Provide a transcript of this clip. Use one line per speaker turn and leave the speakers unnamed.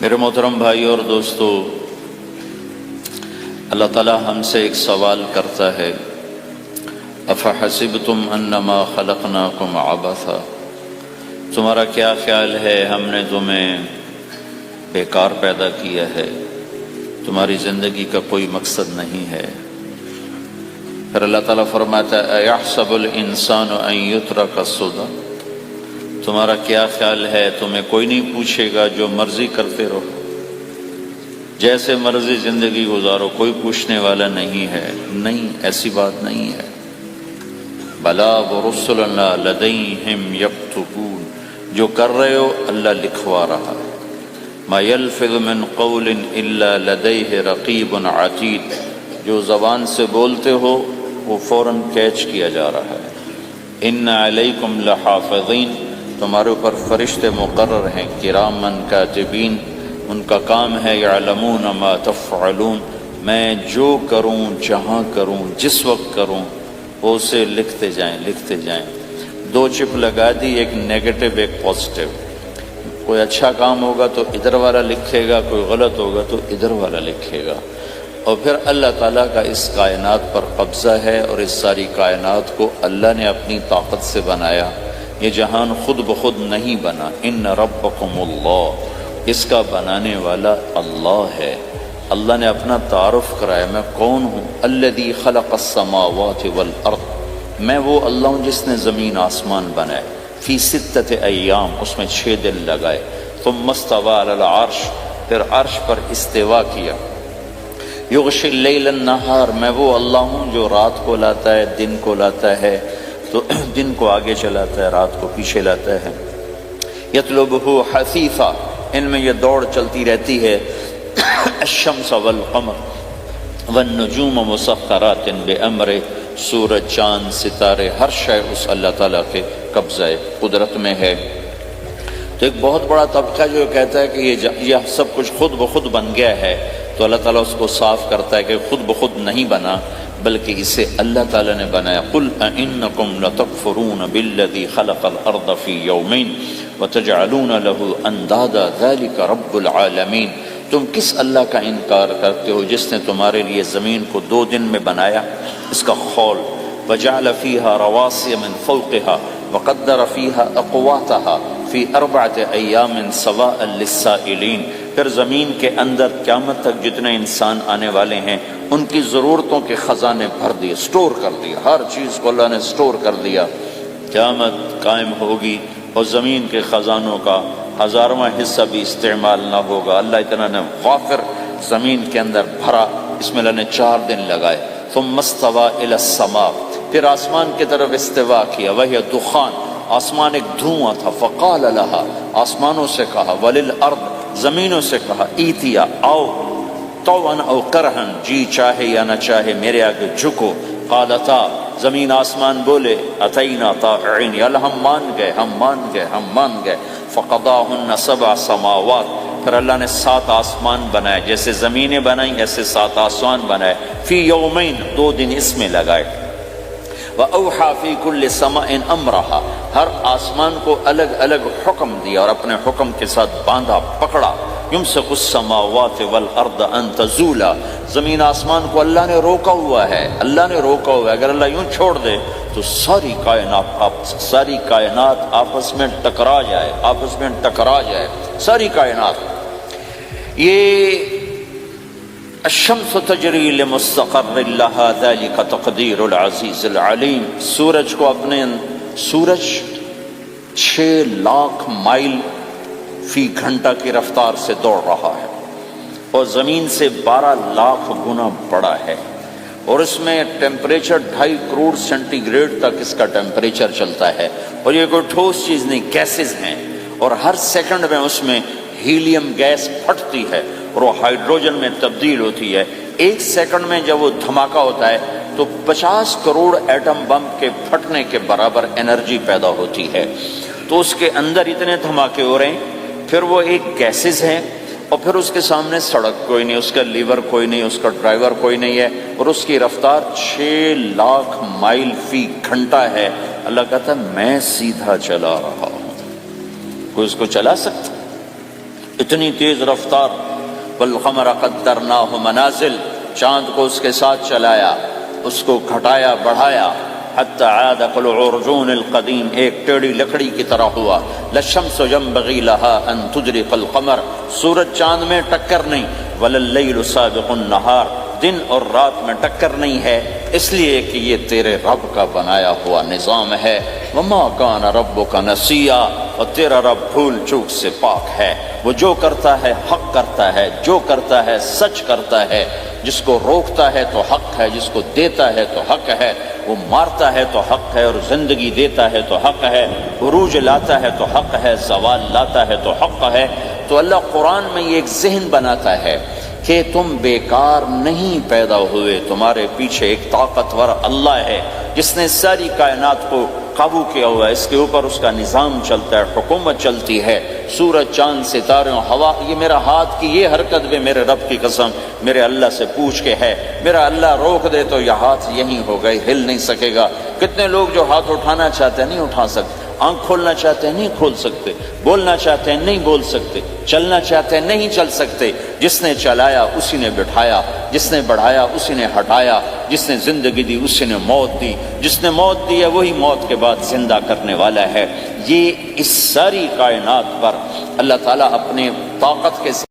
میرے محترم بھائی اور دوستو، اللہ تعالیٰ ہم سے ایک سوال کرتا ہے، افحسبتم انما خلقناکم عبثا، تمہارا کیا خیال ہے ہم نے تمہیں بیکار پیدا کیا ہے، تمہاری زندگی کا کوئی مقصد نہیں ہے؟ پھر اللہ تعالیٰ فرماتا ہے ایحسب الانسان ان یترک سدی، تمہارا کیا خیال ہے تمہیں کوئی نہیں پوچھے گا، جو مرضی کرتے رہو، جیسے مرضی زندگی گزارو، کوئی پوچھنے والا نہیں ہے؟ نہیں، ایسی بات نہیں ہے۔ بلا ورسلنا لدیہم یکتبون، جو کر رہے ہو اللہ لکھوا رہا ہے۔ ما یلفظ من قول الا لدیہ رقیب عتید، جو زبان سے بولتے ہو وہ فوراً کیچ کیا جا رہا ہے۔ ان علیکم لحافظین، تمہارے اوپر فرشتے مقرر ہیں، کرامن کاتبین، ان کا کام ہے یعلمون ما تفعلون، میں جو کروں، جہاں کروں، جس وقت کروں، وہ اسے لکھتے جائیں۔ دو چپ لگا دی، ایک نیگیٹو ایک پازیٹیو۔ کوئی اچھا کام ہوگا تو ادھر والا لکھے گا، کوئی غلط ہوگا تو ادھر والا لکھے گا۔ اور پھر اللہ تعالیٰ کا اس کائنات پر قبضہ ہے، اور اس ساری کائنات کو اللہ نے اپنی طاقت سے بنایا، یہ جہان خود بخود نہیں بنا۔ ان ربکم اللہ، اس کا بنانے والا اللہ ہے۔ اللہ نے اپنا تعارف کرایا، میں کون ہوں؟ الذی خلق السماوات والارض، میں وہ اللہ ہوں جس نے زمین آسمان بنائے، فی ستۃ ایام، اس میں 6 دن لگائے، ثم استوی علی العرش، پھر عرش پر استوا کیا، یغشی اللیل النہار، میں وہ اللہ ہوں جو رات کو لاتا ہے، دن کو لاتا ہے، تو دن کو آگے چلاتا ہے، رات کو پیچھے لاتا ہے، یطلبہ حثیثا، ان میں یہ دوڑ چلتی رہتی ہے، الشمس والقمر والنجوم مسخرات بامرہ، سورج، چاند، ستارے، ہر شے اس اللہ تعالیٰ کے قبضہ قدرت میں ہے۔ تو ایک بہت بڑا طبقہ جو کہتا ہے کہ یہ سب کچھ خود بخود بن گیا ہے، تو اللہ تعالیٰ اس کو صاف کرتا ہے کہ خود بخود نہیں بنا، بلکہ اسے اللہ تعالیٰ نے بنایا۔ قل اانکم لتکفرون بالذی خلق الارض فی یومین وتجعلون له اندادا ذلک رب العالمین، تم کس اللہ کا انکار کرتے ہو جس نے تمہارے لیے زمین کو 2 دن میں بنایا، اس کا خول، وجعل فیہا رواسی من فوقہا وقدر فیہا اقواتہا فی 4 ایام سواء للسائلین، پھر زمین کے اندر قیامت تک جتنے انسان آنے والے ہیں ان کی ضرورتوں کے خزانے بھر دیے، سٹور کر دیا، ہر چیز کو اللہ نے سٹور کر دیا۔ قیامت قائم ہوگی اور زمین کے خزانوں کا 1000واں حصہ بھی استعمال نہ ہوگا۔ اللہ اتنا نے غافر زمین کے اندر بھرا، اس میں اللہ نے 4 دن لگائے۔ ثم استوى الى السماء، پھر آسمان کی طرف استوا کیا، وہی دخان، آسمان ایک دھواں تھا، فقال لها، آسمانوں سے کہا، وللارض، زمینوں سے کہا، ایتیا، آؤ، طوعا او کرہن، جی چاہے یا نہ چاہے میرے آگے جھکو، قالتا، زمین آسمان بولے، اتینا طاعین، یا اللہ ہم مان گئے، فقضاہن 7 سماوات، پھر اللہ نے 7 آسمان بنائے، جیسے زمینیں بنائیں ایسے 7 آسمان بنائے، فی یومین، 2 دن اس میں لگائے، وَأَوْحَى فِي كُلِّ سَمَاءٍ أَمْرَهَا، ہر آسمان کو الگ الگ حکم دیا اور اپنے حکم کے ساتھ باندھا، پکڑا، يُمْسِكُ السَّمَاوَاتِ وَالْأَرْضَ أَن تَزُولَا، زمین آسمان کو اللہ نے روکا ہوا ہے، اگر اللہ یوں چھوڑ دے تو ساری کائنات آپس میں ٹکرا جائے، ساری کائنات۔ یہ الشمس تجری لمستقر لها ذلك تقدیر العزیز العلیم، سورج 6 لاکھ مائل فی گھنٹہ کی رفتار سے دوڑ رہا ہے، اور زمین سے 12 لاکھ گنا بڑا ہے، اور اس میں ٹیمپریچر 2.5 کروڑ سینٹی گریڈ تک اس کا ٹیمپریچر چلتا ہے، اور یہ کوئی ٹھوس چیز نہیں، گیسز ہیں، اور ہر سیکنڈ میں اس میں ہیلیم گیس پھٹتی ہے اور وہ ہائیڈروجن میں تبدیل ہوتی ہے۔ 1 سیکنڈ میں جب وہ دھماکہ ہوتا ہے تو 50 کروڑ ایٹم بم کے پھٹنے کے برابر انرجی پیدا ہوتی ہے، تو اس کے اندر اتنے دھماکے ہو رہے ہیں، پھر وہ ایک گیسز ہیں، اور پھر اس کے سامنے سڑک کوئی نہیں، اس کا لیور کوئی نہیں، اس کا ڈرائیور کوئی نہیں ہے، اور اس کی رفتار 6 لاکھ مائل فی گھنٹہ ہے۔ اللہ کہتا ہے میں سیدھا چلا رہا ہوں، کوئی اس کو چلا سکتا؟ اتنی تیز رفتار، والقمر قدرناہ منازل، چاند کو اس کے ساتھ چلایا، اس کو گھٹایا بڑھایا، حتی عاد کالعرجون القدیم، ایک ٹیڑھی لکڑی کی طرح ہوا۔ للشمس ينبغي لها ان تدرك القمر، سورج چاند میں ٹکر نہیں، ولا اللیل سابق النہار، دن اور رات میں ٹکر نہیں ہے، اس لیے کہ یہ تیرے رب کا بنایا ہوا نظام ہے۔ وما کان ربک نسیا، اور تیرا رب بھول چوک سے پاک ہے، وہ جو کرتا ہے حق کرتا ہے، جو کرتا ہے سچ کرتا ہے، جس کو روکتا ہے تو حق ہے، جس کو دیتا ہے تو حق ہے، وہ مارتا ہے تو حق ہے، اور زندگی دیتا ہے تو حق ہے، عروج لاتا ہے تو حق ہے، زوال لاتا ہے تو حق ہے۔ تو اللہ قرآن میں یہ ایک ذہن بناتا ہے کہ تم بیکار نہیں پیدا ہوئے، تمہارے پیچھے ایک طاقتور اللہ ہے جس نے ساری کائنات کو قابو کیا ہوا ہے، اس کے اوپر اس کا نظام چلتا ہے، حکومت چلتی ہے، سورج چاند ستارے ہوا، یہ میرا ہاتھ کی یہ حرکت بھی میرے رب کی قسم میرے اللہ سے پوچھ کے ہے، میرا اللہ روک دے تو یہ ہاتھ یہیں ہو گئے، ہل نہیں سکے گا۔ کتنے لوگ جو ہاتھ اٹھانا چاہتے ہیں نہیں اٹھا سکتے، آنکھ کھولنا چاہتے ہیں نہیں کھول سکتے، بولنا چاہتے ہیں نہیں بول سکتے، چلنا چاہتے ہیں نہیں چل سکتے۔ جس نے چلایا اسی نے بٹھایا، جس نے بڑھایا اسی نے ہٹایا، جس نے زندگی دی اسی نے موت دی، جس نے موت دی ہے وہی موت کے بعد زندہ کرنے والا ہے۔ یہ اس ساری کائنات پر اللہ تعالیٰ اپنے طاقت کے